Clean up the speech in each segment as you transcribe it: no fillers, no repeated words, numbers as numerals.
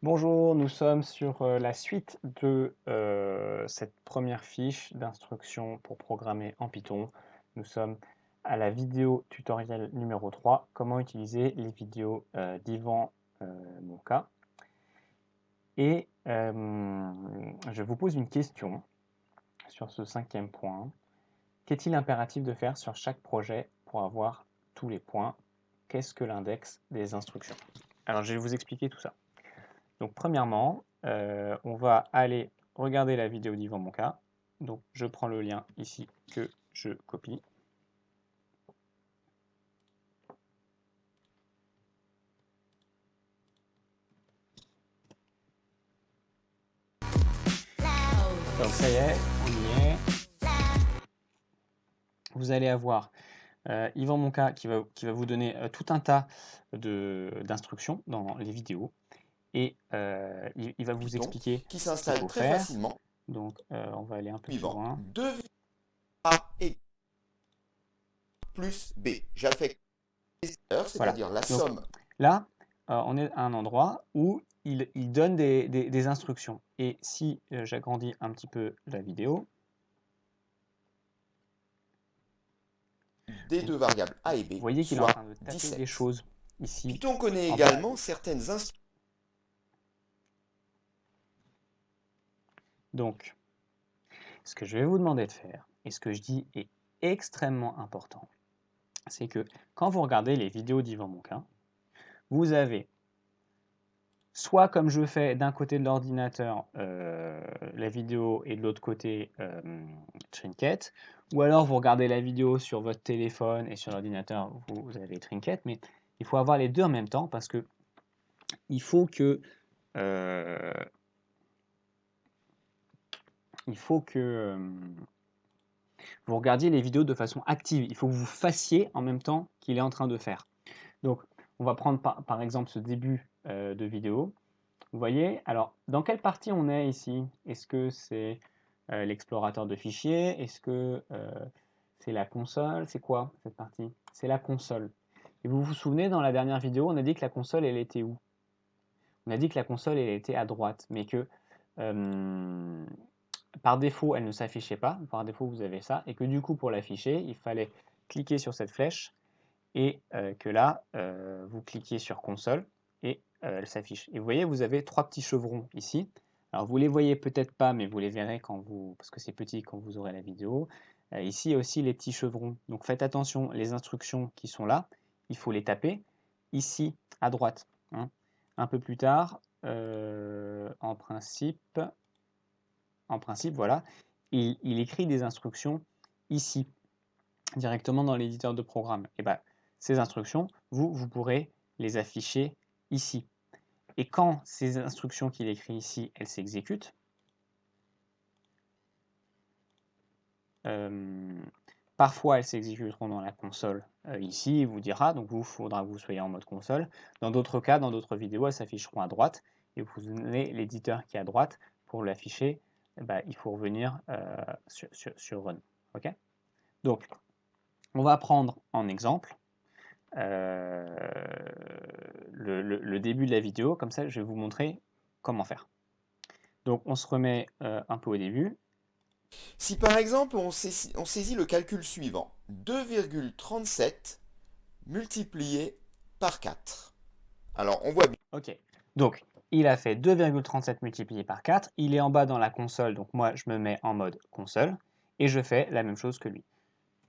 Bonjour, nous sommes sur la suite de cette première fiche d'instruction pour programmer en Python. Nous sommes à la vidéo tutoriel numéro 3, comment utiliser les vidéos d'Yvan Monca. Et je vous pose une question sur ce 5e point. Qu'est-il impératif de faire sur chaque projet pour avoir tous les points? Qu'est-ce que l'index des instructions? Alors je vais vous expliquer tout ça. Donc premièrement, on va aller regarder la vidéo d'Yvan Monca. Donc je prends le lien ici que je copie. Donc ça y est, on y est. Vous allez avoir Yvan Monca qui va vous donner tout un tas d'instructions dans les vidéos. Et il va vous Python expliquer qui ce qu'il s'installe faut très faire. facilement Donc on va aller un peu plus suivant loin. 2A et plus B. J'affecte les heures, Voilà. c'est-à-dire la Donc somme. là, on est à un endroit où il donne des instructions. Et si j'agrandis un petit peu la vidéo, Des vous deux variables A et B, voyez qu'il est en soit train de taper des 17. choses ici Python connaît en bas à également gauche. certaines instructions. Donc, ce que je vais vous demander de faire, et ce que je dis est extrêmement important, c'est que quand vous regardez les vidéos d'Yvan Monca, vous avez soit comme je fais d'un côté de l'ordinateur la vidéo et de l'autre côté Trinket, ou alors vous regardez la vidéo sur votre téléphone et sur l'ordinateur vous avez Trinket, mais il faut avoir les deux en même temps parce que il faut que euh, vous regardiez les vidéos de façon active. Il faut que vous fassiez en même temps qu'il est en train de faire. Donc on va prendre par exemple ce début de vidéo. Vous voyez, alors dans quelle partie on est ici? Est-ce que c'est l'explorateur de fichiers? Est-ce que c'est la console? C'est quoi cette partie? C'est la console. Et vous vous souvenez, dans la dernière vidéo, on a dit que la console, elle était où? On a dit que la console, elle était à droite, mais que par défaut, elle ne s'affichait pas. Par défaut, vous avez ça. Et que du coup, pour l'afficher, il fallait cliquer sur cette flèche et que là, vous cliquez sur console et elle s'affiche. Et vous voyez, vous avez trois petits chevrons ici. Alors vous les voyez peut-être pas, mais vous les verrez quand vous, parce que c'est petit quand vous aurez la vidéo. Ici, il y a aussi les petits chevrons. Donc faites attention, les instructions qui sont là, il faut les taper ici à droite, hein. Un peu plus tard, en principe, voilà, il écrit des instructions ici directement dans l'éditeur de programme. Et ben, ces instructions, vous pourrez les afficher ici. Et quand ces instructions qu'il écrit ici, elles s'exécutent, parfois elles s'exécuteront dans la console ici, il vous dira, donc il faudra que vous soyez en mode console. Dans d'autres cas, dans d'autres vidéos, elles s'afficheront à droite, et vous donnez l'éditeur qui est à droite pour l'afficher, il faut revenir sur Run. Okay, donc, on va prendre en exemple le début de la vidéo, comme ça je vais vous montrer comment faire. Donc on se remet un peu au début. Si par exemple on saisit le calcul suivant, 2,37 multiplié par 4. Alors on voit bien. Ok, donc il a fait 2,37 multiplié par 4, il est en bas dans la console, donc moi je me mets en mode console, et je fais la même chose que lui.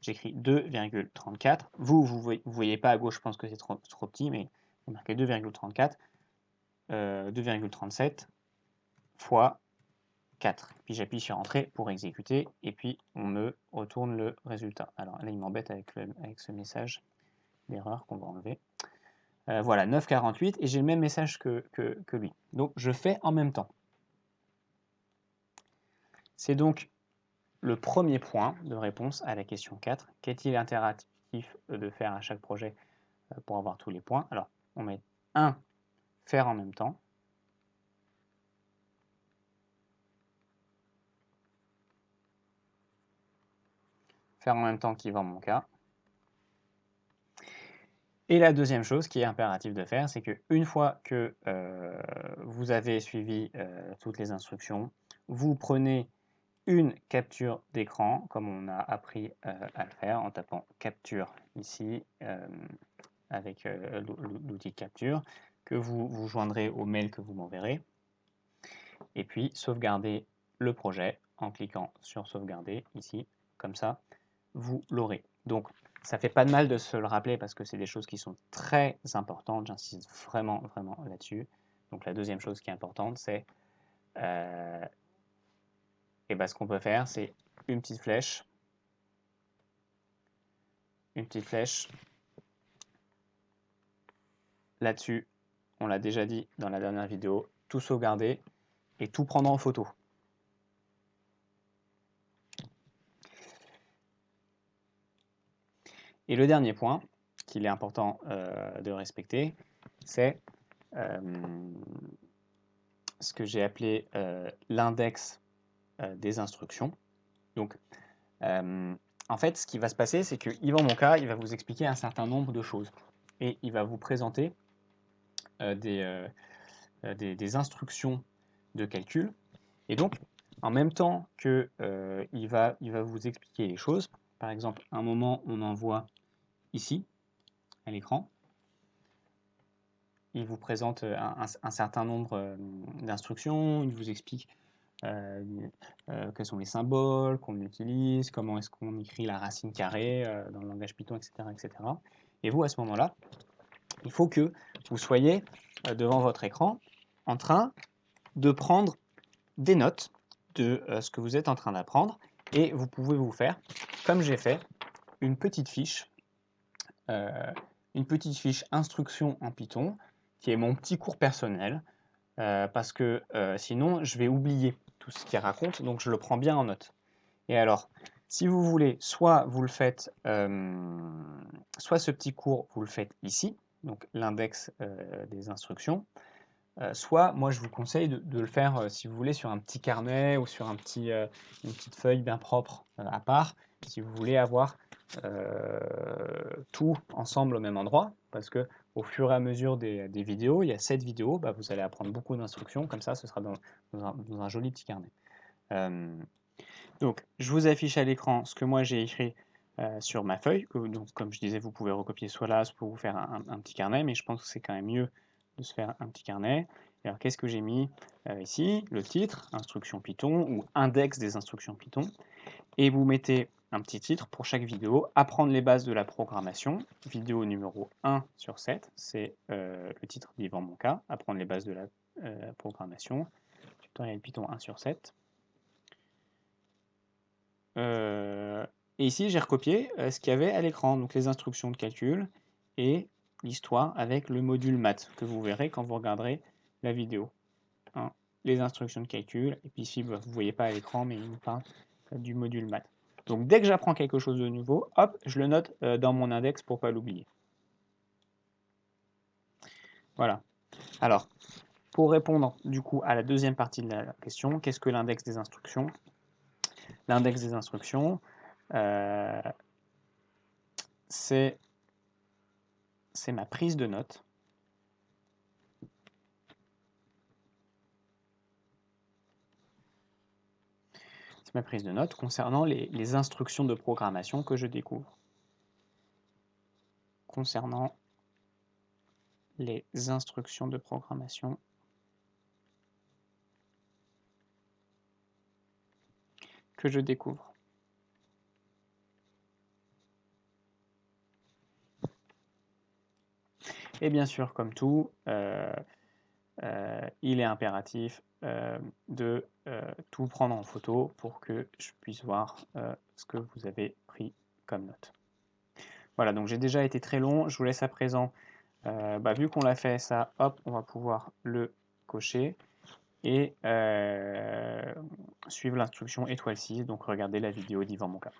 J'écris 2,34, vous voyez pas à gauche, je pense que c'est trop petit, mais vous marquez 2,34, 2,37 fois 4. Puis j'appuie sur Entrée pour exécuter, et puis on me retourne le résultat. Alors là, il m'embête avec ce message d'erreur qu'on va enlever. Voilà, 9,48, et j'ai le même message que lui. Donc je fais en même temps. C'est donc le premier point de réponse à la question 4. Qu'est-il impératif de faire à chaque projet pour avoir tous les points? Alors, on met 1, faire en même temps. Faire en même temps qui va en mon cas. Et la deuxième chose qui est impérative de faire, c'est qu'une fois que vous avez suivi toutes les instructions, vous prenez une capture d'écran, comme on a appris à le faire en tapant capture ici avec l'outil capture, que vous joindrez au mail que vous m'enverrez. Et puis sauvegarder le projet en cliquant sur sauvegarder ici, comme ça, vous l'aurez. Donc, ça fait pas de mal de se le rappeler parce que c'est des choses qui sont très importantes. J'insiste vraiment, vraiment là-dessus. Donc, la deuxième chose qui est importante, c'est et ben, ce qu'on peut faire, c'est une petite flèche. Une petite flèche. Là-dessus, on l'a déjà dit dans la dernière vidéo, tout sauvegarder et tout prendre en photo. Et le dernier point qu'il est important de respecter, c'est ce que j'ai appelé l'index des instructions. Donc, en fait, ce qui va se passer, c'est que Yvan Monca, il va vous expliquer un certain nombre de choses. Et il va vous présenter des instructions de calcul. Et donc, en même temps qu'il va vous expliquer les choses, par exemple, à un moment, on envoie ici, à l'écran, il vous présente un certain nombre d'instructions, il vous explique quels sont les symboles qu'on utilise, comment est-ce qu'on écrit la racine carrée dans le langage Python, etc., etc. Et vous, à ce moment-là, il faut que vous soyez devant votre écran en train de prendre des notes de ce que vous êtes en train d'apprendre et vous pouvez vous faire, comme j'ai fait, une petite fiche instruction en Python qui est mon petit cours personnel parce que sinon je vais oublier tout ce qu'il raconte, donc je le prends bien en note. Et alors, si vous voulez, soit vous le faites, soit ce petit cours, vous le faites ici, donc l'index des instructions, soit moi je vous conseille de le faire, si vous voulez, sur un petit carnet ou sur une petite feuille bien propre à part, si vous voulez avoir tout ensemble au même endroit, parce que au fur et à mesure des vidéos, il y a 7 vidéos, bah, vous allez apprendre beaucoup d'instructions, comme ça ce sera dans un joli petit carnet. Donc je vous affiche à l'écran ce que moi j'ai écrit sur ma feuille, donc comme je disais, vous pouvez recopier soit là, soit pour vous faire un petit carnet, mais je pense que c'est quand même mieux de se faire un petit carnet. Et alors qu'est-ce que j'ai mis ici? Le titre, instruction Python ou index des instructions Python. Et vous mettez un petit titre pour chaque vidéo, apprendre les bases de la programmation, vidéo numéro 1 sur 7, c'est le titre d'Yvan Monca, apprendre les bases de la programmation, tutoriel Python 1 sur 7. Et ici, j'ai recopié ce qu'il y avait à l'écran, donc les instructions de calcul et l'histoire avec le module maths, que vous verrez quand vous regarderez la vidéo. Hein, les instructions de calcul, et puis ici, vous ne voyez pas à l'écran, mais il nous parle du module maths. Donc dès que j'apprends quelque chose de nouveau, hop, je le note dans mon index pour ne pas l'oublier. Voilà. Alors, pour répondre du coup à la deuxième partie de la question, qu'est-ce que l'index des instructions? L'index des instructions, c'est ma prise de notes. C'est ma prise de notes concernant les instructions de programmation que je découvre. Concernant les instructions de programmation que je découvre. Et bien sûr, comme tout, il est impératif de tout prendre en photo pour que je puisse voir ce que vous avez pris comme note. Voilà, donc j'ai déjà été très long. Je vous laisse à présent, vu qu'on l'a fait ça, hop, on va pouvoir le cocher et suivre l'instruction étoile 6, donc regardez la vidéo d'Yvan Monca.